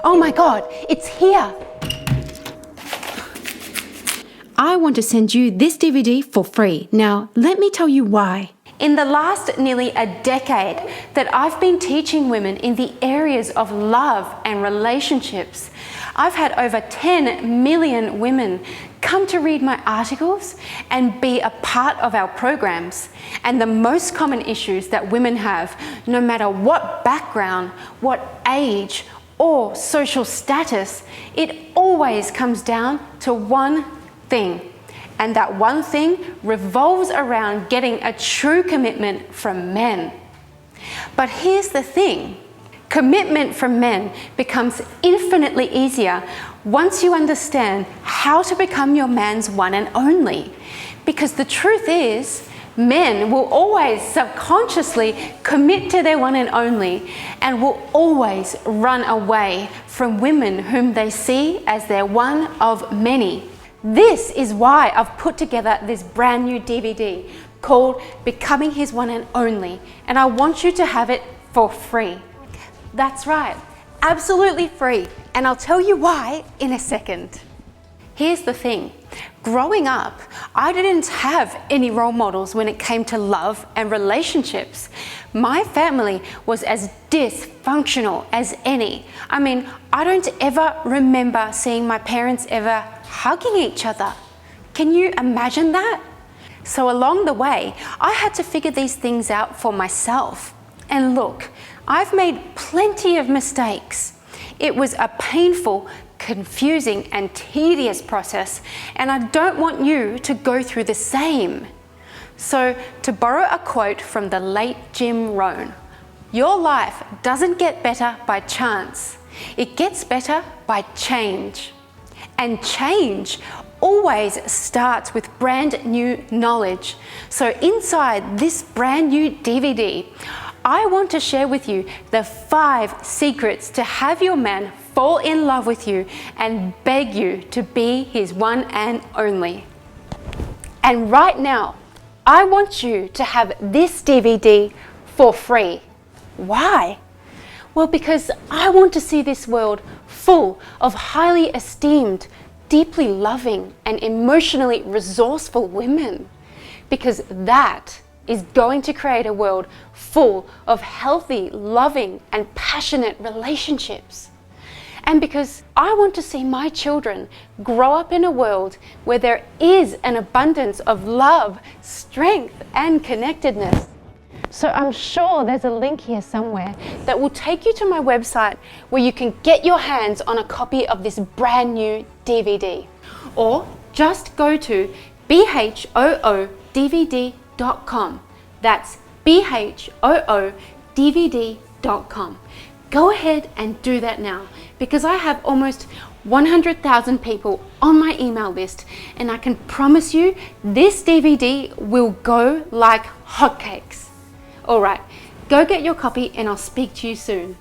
Oh my God, it's here. I want to send you this DVD for free. Now, let me tell you why. In the last nearly a decade that I've been teaching women in the areas of love and relationships, I've had over 10 million women come to read my articles and be a part of our programs. And the most common issues that women have, no matter what background, what age, or social status, it always comes down to one thing. And that one thing revolves around getting a true commitment from men. But here's the thing. Commitment from men becomes infinitely easier once you understand how to become your man's one and only. Because the truth is, men will always subconsciously commit to their one and only and will always run away from women whom they see as their one of many. This is why I've put together this brand new DVD called Becoming His One and Only, and I want you to have it for free. That's right, absolutely free, and I'll tell you why in a second. Here's the thing. Growing up, I didn't have any role models when it came to love and relationships. My family was as dysfunctional as any. I mean, I don't ever remember seeing my parents ever hugging each other. Can you imagine that? So along the way, I had to figure these things out for myself. And look, I've made plenty of mistakes. It was a painful, confusing and tedious process, and I don't want you to go through the same. So to borrow a quote from the late Jim Rohn, your life doesn't get better by chance. It gets better by change. And change always starts with brand new knowledge. So inside this brand new DVD, I want to share with you the 5 secrets to have your man fall in love with you and beg you to be his one and only. And right now, I want you to have this DVD for free. Why? Well, because I want to see this world full of highly esteemed, deeply loving, and emotionally resourceful women. Because that is going to create a world full of healthy, loving, and passionate relationships. And because I want to see my children grow up in a world where there is an abundance of love, strength, and connectedness. So I'm sure there's a link here somewhere that will take you to my website where you can get your hands on a copy of this brand new DVD. Or just go to bhoodvd.com. That's bhoodvd.com. Go ahead and do that now, because I have almost 100,000 people on my email list, and I can promise you this DVD will go like hotcakes. All right, go get your copy and I'll speak to you soon.